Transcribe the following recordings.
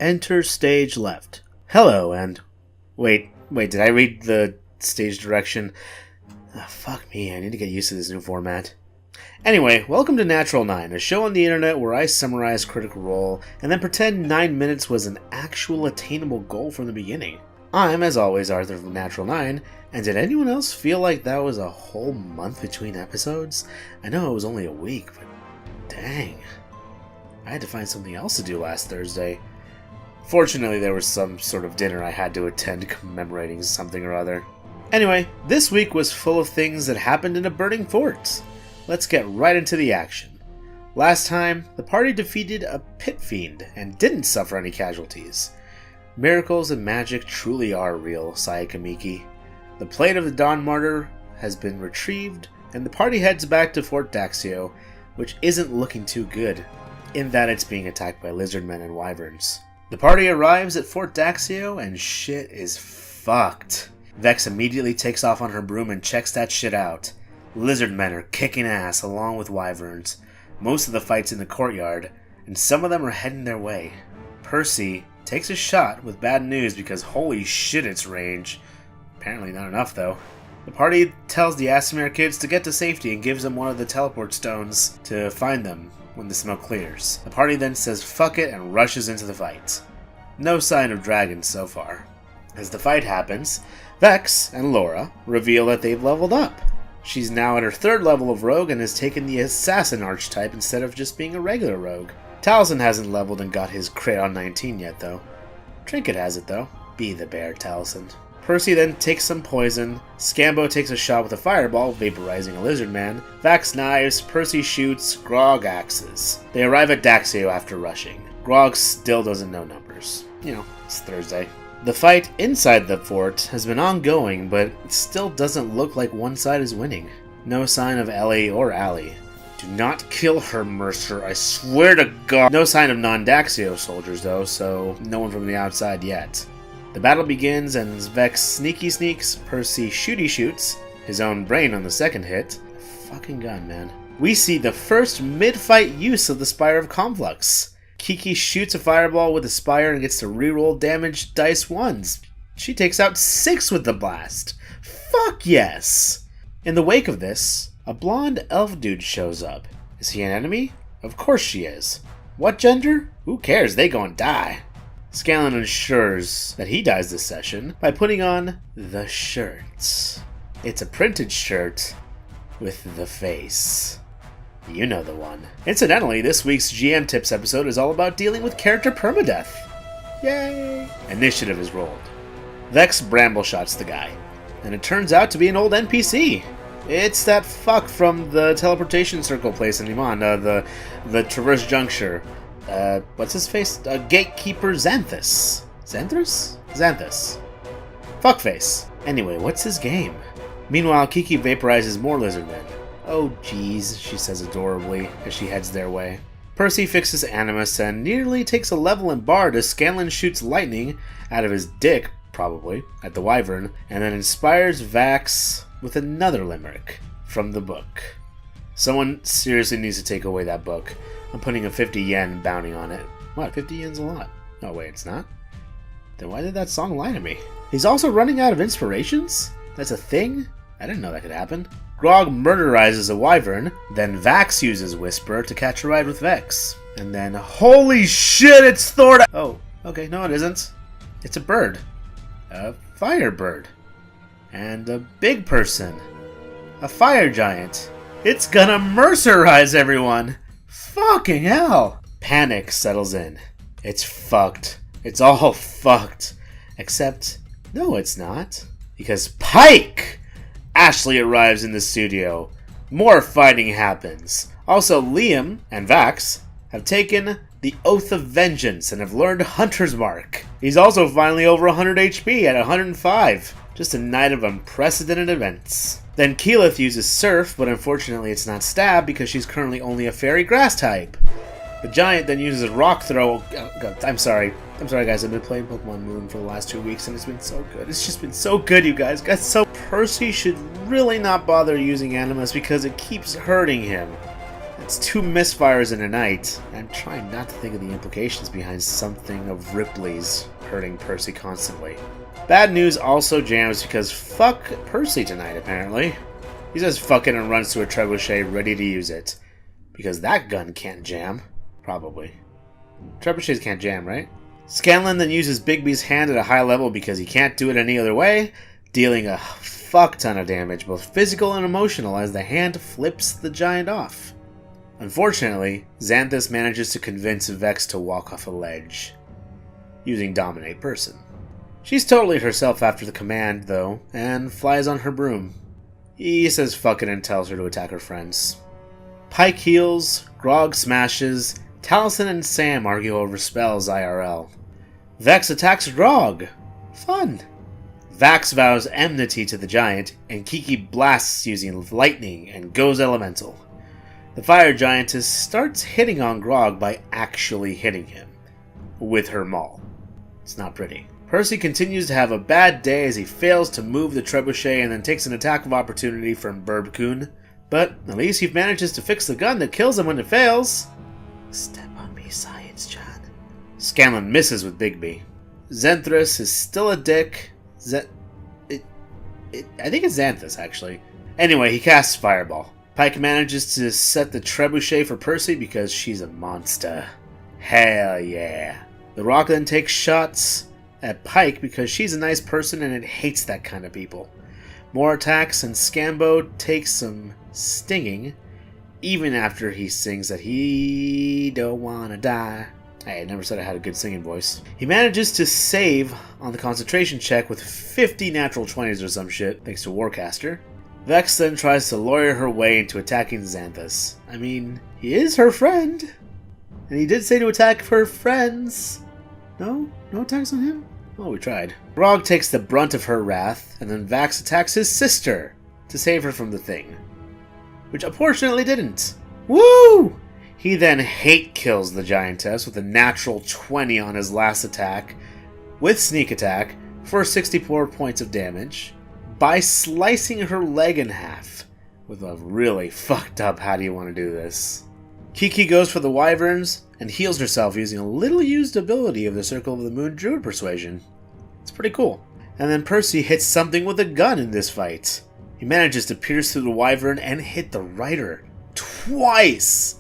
Enter stage left. Hello, and... Wait, did I read the stage direction? Oh, fuck me, I need to get used to this new format. Anyway, welcome to Natural 9, a show on the internet where I summarize Critical Role and then pretend 9 minutes was an actual attainable goal from the beginning. I'm, as always, Arthur from Natural 9, and did anyone else feel like that was a whole month between episodes? I know it was only a week, but dang. I had to find something else to do last Thursday. Fortunately, there was some sort of dinner I had to attend commemorating something or other. Anyway, this week was full of things that happened in a burning fort. Let's get right into the action. Last time, the party defeated a pit fiend and didn't suffer any casualties. Miracles and magic truly are real, Sayakamiki. The plate of the Dawn Martyr has been retrieved, and the party heads back to Fort Daxio, which isn't looking too good, in that it's being attacked by lizardmen and wyverns. The party arrives at Fort Daxio, and shit is fucked. Vex immediately takes off on her broom and checks that shit out. Lizardmen are kicking ass along with wyverns. Most of the fight's in the courtyard, and some of them are heading their way. Percy takes a shot with bad news because holy shit it's range. Apparently not enough though. The party tells the Asimir kids to get to safety and gives them one of the teleport stones to find them when the smoke clears. The party then says fuck it and rushes into the fight. No sign of dragons so far. As the fight happens, Vex and Laura reveal that they've leveled up. She's now at her 3rd level of rogue and has taken the assassin archetype instead of just being a regular rogue. Taliesin hasn't leveled and got his crit on 19 yet though. Trinket has it though. Be the bear, Taliesin. Percy then takes some poison, Scambo takes a shot with a fireball, vaporizing a lizard man, Vax knives, Percy shoots, Grog axes. They arrive at Daxio after rushing. Grog still doesn't know numbers. You know, it's Thursday. The fight inside the fort has been ongoing, but it still doesn't look like one side is winning. No sign of Ellie or Allie. Do not kill her, Mercer, I swear to God. No sign of non-Daxio soldiers though, so no one from the outside yet. The battle begins and Vex sneaky sneaks, Percy shooty shoots, his own brain on the second hit. Fucking gun, man. We see the first mid-fight use of the Spire of Conflux. Kiki shoots a fireball with the Spire and gets to reroll damage dice 1s. She takes out 6 with the blast. Fuck yes! In the wake of this, a blonde elf dude shows up. Is he an enemy? Of course she is. What gender? Who cares, they gon' die. Scanlan ensures that he dies this session by putting on the shirt. It's a printed shirt with the face. You know the one. Incidentally, this week's GM Tips episode is all about dealing with character permadeath. Yay! Initiative is rolled. Vex bramble shots the guy, and it turns out to be an old NPC. It's that fuck from the teleportation circle place in Iman, the Traverse Juncture. What's his face? Gatekeeper Xanthus. Xanthus? Xanthus. Fuckface. Anyway, what's his game? Meanwhile, Kiki vaporizes more lizardmen. Oh jeez, she says adorably as she heads their way. Percy fixes Animus and nearly takes a level in Bard as Scanlan shoots lightning out of his dick, probably, at the wyvern, and then inspires Vax with another limerick from the book. Someone seriously needs to take away that book. I'm putting a 50 yen bounty on it. What, 50 yen's a lot? Oh wait, it's not? Then why did that song lie to me? He's also running out of inspirations? That's a thing? I didn't know that could happen. Grog murderizes a wyvern, then Vax uses Whisper to catch a ride with Vex. And then, holy shit, it's Thor! Oh, okay, no it isn't. It's a bird. A fire bird. And a big person. A fire giant. It's gonna Mercerize everyone! Fucking hell! Panic settles in. It's fucked. It's all fucked. Except, no it's not. Because Pike! Ashley arrives in the studio. More fighting happens. Also, Liam and Vax have taken the Oath of Vengeance and have learned Hunter's Mark. He's also finally over 100 HP at 105. Just a night of unprecedented events. Then Keyleth uses Surf, but unfortunately it's not Stab because she's currently only a Fairy Grass type. The Giant then uses Rock Throw. Oh, God, I'm sorry guys, I've been playing Pokemon Moon for the last 2 weeks and it's been so good. It's just been so good, you guys. So Percy should really not bother using Animus because it keeps hurting him. It's 2 misfires in a night, and I'm trying not to think of the implications behind something of Ripley's hurting Percy constantly. Bad news also jams because fuck Percy tonight, apparently. He says fuck it and runs to a trebuchet ready to use it. Because that gun can't jam. Probably. Trebuchets can't jam, right? Scanlan then uses Bigby's hand at a high level because he can't do it any other way, dealing a fuck ton of damage, both physical and emotional, as the hand flips the giant off. Unfortunately, Xanthus manages to convince Vex to walk off a ledge, using Dominate Person. She's totally herself after the command, though, and flies on her broom. He says fuck it and tells her to attack her friends. Pike heals, Grog smashes, Taliesin and Sam argue over spells IRL. Vex attacks Grog. Fun. Vax vows enmity to the giant, and Kiki blasts using lightning and goes elemental. The fire giantess starts hitting on Grog by actually hitting him with her maul. It's not pretty. Percy continues to have a bad day as he fails to move the trebuchet and then takes an attack of opportunity from Burbkun, but at least he manages to fix the gun that kills him when it fails. Step on me, Science John. Scanlan misses with Bigby. Xanthus is still a dick. I think it's Xanthus, actually. Anyway, he casts Fireball. Pike manages to set the trebuchet for Percy because she's a monster. Hell yeah. The Rock then takes shots at Pike because she's a nice person and it hates that kind of people. More attacks, and Scambo takes some stinging, even after he sings that he don't wanna die. Hey, I never said I had a good singing voice. He manages to save on the concentration check with 50 natural 20s or some shit, thanks to Warcaster. Vex then tries to lawyer her way into attacking Xanthus. I mean, he is her friend. And he did say to attack her friends. No? No attacks on him? Well, we tried. Grog takes the brunt of her wrath, and then Vax attacks his sister to save her from the thing. Which unfortunately didn't. Woo! He then hate kills the giantess with a natural 20 on his last attack, with sneak attack, for 64 points of damage, by slicing her leg in half, with a really fucked up how do you want to do this. Kiki goes for the wyverns, and heals herself using a little used ability of the Circle of the Moon Druid Persuasion. It's pretty cool. And then Percy hits something with a gun in this fight. He manages to pierce through the wyvern and hit the rider twice.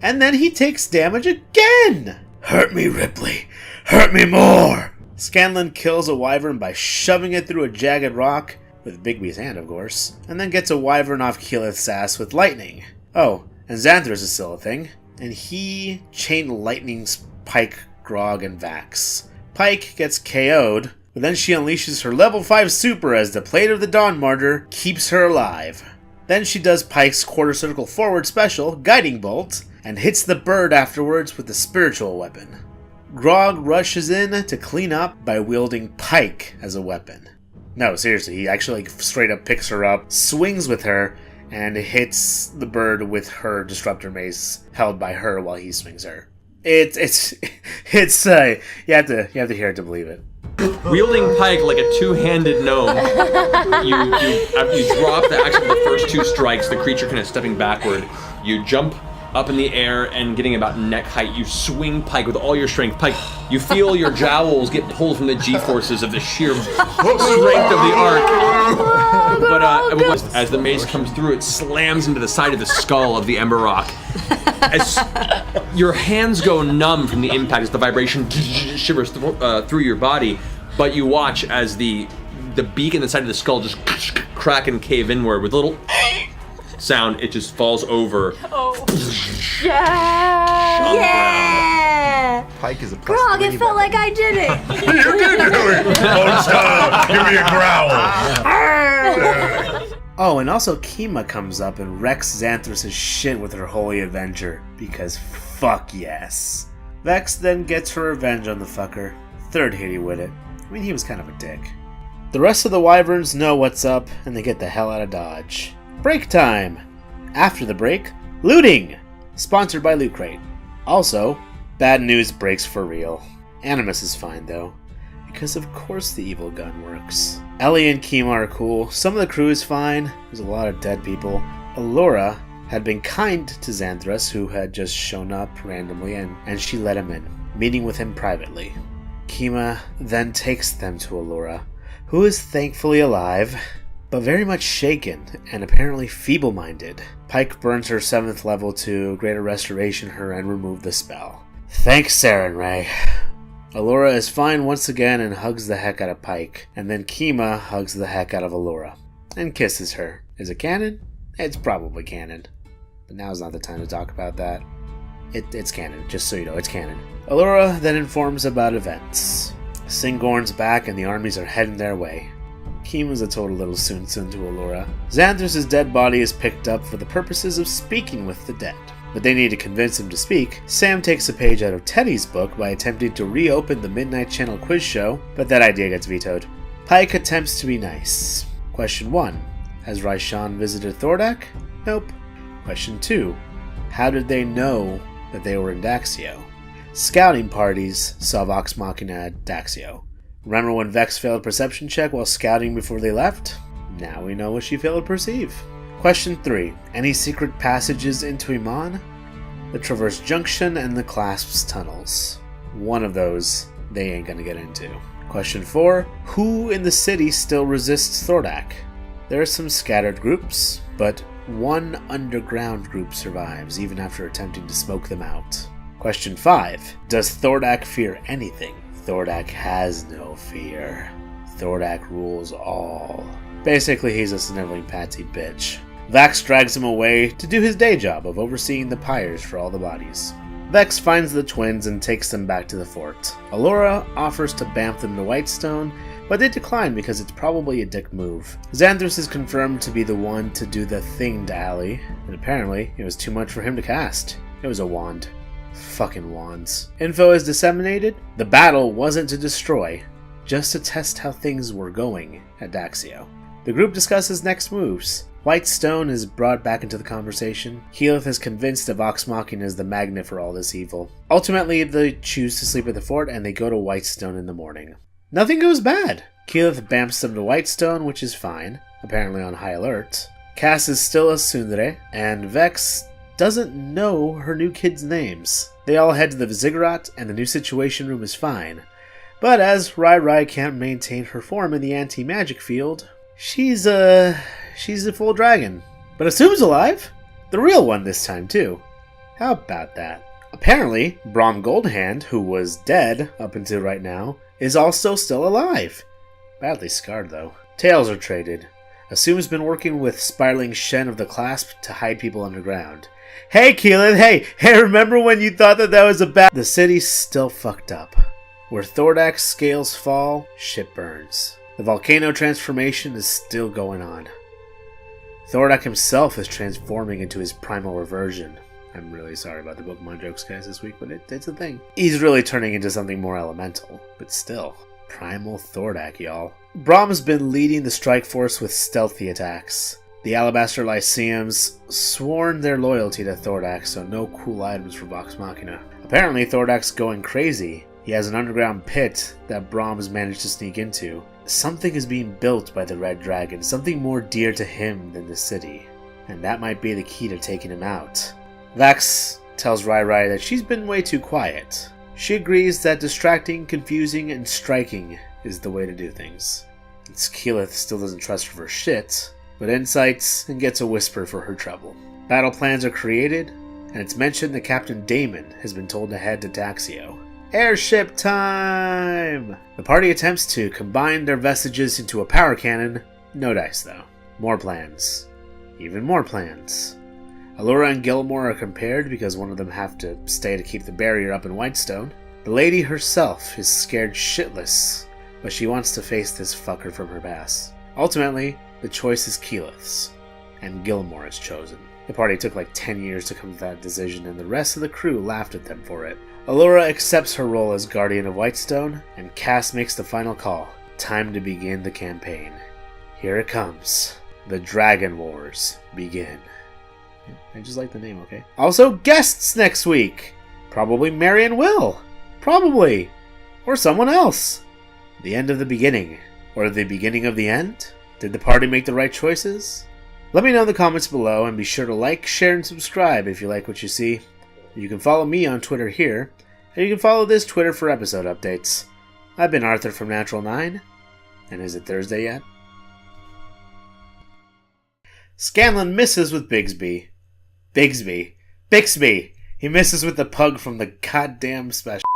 And then he takes damage again! Hurt me, Ripley! Hurt me more! Scanlan kills a wyvern by shoving it through a jagged rock, with Bigby's hand, of course, and then gets a wyvern off Keyleth's ass with lightning. Oh, and Xanthus is still a thing, and he chain lightnings Pike, Grog, and Vax. Pike gets KO'd, but then she unleashes her level 5 super as the Plate of the Dawn Martyr keeps her alive. Then she does Pike's quarter circle forward special, Guiding Bolt, and hits the bird afterwards with the spiritual weapon. Grog rushes in to clean up by wielding Pike as a weapon. No, seriously, he actually straight up picks her up, swings with her, and hits the bird with her disruptor mace held by her while he swings her. You have to hear it to believe it. Wielding Pike like a two-handed gnome, after you drop the first 2 strikes, the creature kind of stepping backward. You jump up in the air and getting about neck height. You swing Pike with all your strength. Pike, you feel your jowls get pulled from the G-forces of the sheer strength of the arc. But as the mace comes through, it slams into the side of the skull of the Ember Rock. As your hands go numb from the impact as the vibration shivers through your body, but you watch as the beak in the side of the skull just crack and cave inward with a little sound. It just falls over. Oh, yeah! Pike is a Grog, it felt like I did it. You did do it. Oh, stop! Give me a growl. Oh, and also Kima comes up and wrecks Xanthus' shit with her Holy Avenger, because fuck yes. Vex then gets her revenge on the fucker. Third hit he with it. I mean, he was kind of a dick. The rest of the wyverns know what's up, and they get the hell out of Dodge. Break time! After the break, looting! Sponsored by Loot Crate. Also, bad news breaks for real. Animus is fine though, because of course the evil gun works. Ellie and Kima are cool, some of the crew is fine, there's a lot of dead people. Allura had been kind to Xanthrus, who had just shown up randomly, and she let him in, meeting with him privately. Kima then takes them to Allura, who is thankfully alive, but very much shaken and apparently feeble-minded. Pike burns her 7th level to greater restoration her and remove the spell. Thanks, Sarenrae. Allura is fine once again and hugs the heck out of Pike, and then Kima hugs the heck out of Allura and kisses her. Is it canon? It's probably canon, but now's not the time to talk about that. It's canon, just so you know, it's canon. Allura then informs about events. Singorn's back and the armies are heading their way. Kima's a total little soon-soon to Allura. Xanthrus' dead body is picked up for the purposes of speaking with the dead. But they need to convince him to speak. Sam takes a page out of Teddy's book by attempting to reopen the Midnight Channel quiz show, but that idea gets vetoed. Pike attempts to be nice. Question 1. Has Raishan visited Thordak? Nope. Question 2. How did they know that they were in Daxio? Scouting parties saw Vox Machina at Daxio. Remember when Vex failed perception check while scouting before they left? Now we know what she failed to perceive. Question 3. Any secret passages into Iman? The Traverse Junction and the Clasps Tunnels. One of those they ain't gonna get into. Question 4. Who in the city still resists Thordak? There are some scattered groups, but one underground group survives even after attempting to smoke them out. Question 5. Does Thordak fear anything? Thordak has no fear. Thordak rules all. Basically, he's a sniveling patsy bitch. Vax drags him away to do his day job of overseeing the pyres for all the bodies. Vex finds the twins and takes them back to the fort. Allura offers to bamf them to Whitestone, but they decline because it's probably a dick move. Xanthrus is confirmed to be the one to do the thing to Allie, and apparently it was too much for him to cast. It was a wand. Fucking wands. Info is disseminated. The battle wasn't to destroy, just to test how things were going at Daxio. The group discusses next moves. Whitestone is brought back into the conversation. Keyleth is convinced that Vox Machina is the magnet for all this evil. Ultimately, they choose to sleep at the fort and they go to Whitestone in the morning. Nothing goes bad. Keyleth bamps them to Whitestone, which is fine, apparently on high alert. Cass is still a tsundere, and Vex doesn't know her new kids' names. They all head to the Ziggurat, and the new situation room is fine. But as Rai can't maintain her form in the anti-magic field, she's a full dragon. But Assume's alive! The real one this time, too. How about that? Apparently, Brom Goldhand, who was dead up until right now, is also still alive. Badly scarred, though. Tales are traded. Assume's been working with Spiraling Shen of the Clasp to hide people underground. Hey, Keelan, hey, remember when you thought that was a bad... The city's still fucked up. Where Thordak's scales fall, shit burns. The volcano transformation is still going on. Thordak himself is transforming into his primal reversion. I'm really sorry about the Pokemon jokes, guys, this week, but it's a thing. He's really turning into something more elemental, but still. Primal Thordak, y'all. Brom's been leading the strike force with stealthy attacks. The Alabaster Lyceums sworn their loyalty to Thordak, so no cool items for Vox Machina. Apparently, Thordak's going crazy. He has an underground pit that Brom's managed to sneak into. Something is being built by the Red Dragon, something more dear to him than the city. And that might be the key to taking him out. Vax tells Rai that she's been way too quiet. She agrees that distracting, confusing, and striking is the way to do things. Keyleth still doesn't trust her for shit, but insights and gets a whisper for her trouble. Battle plans are created, and it's mentioned that Captain Damon has been told to head to Daxio. Airship time! The party attempts to combine their vestiges into a power cannon. No dice, though. More plans. Even more plans. Allura and Gilmore are compared because one of them have to stay to keep the barrier up in Whitestone. The lady herself is scared shitless, but she wants to face this fucker from her past. Ultimately, the choice is Keyleth's, and Gilmore is chosen. The party took like 10 years to come to that decision, and the rest of the crew laughed at them for it. Allura accepts her role as Guardian of Whitestone, and Cass makes the final call. Time to begin the campaign. Here it comes. The Dragon Wars begin. I just like the name, okay? Also, guests next week! Probably Mary and Will! Probably! Or someone else! The end of the beginning. Or the beginning of the end? Did the party make the right choices? Let me know in the comments below, and be sure to like, share, and subscribe if you like what you see. You can follow me on Twitter here, and you can follow this Twitter for episode updates. I've been Arthur from Natural 9, and is it Thursday yet? Scanlan misses with Bixby. He misses with the pug from the goddamn special.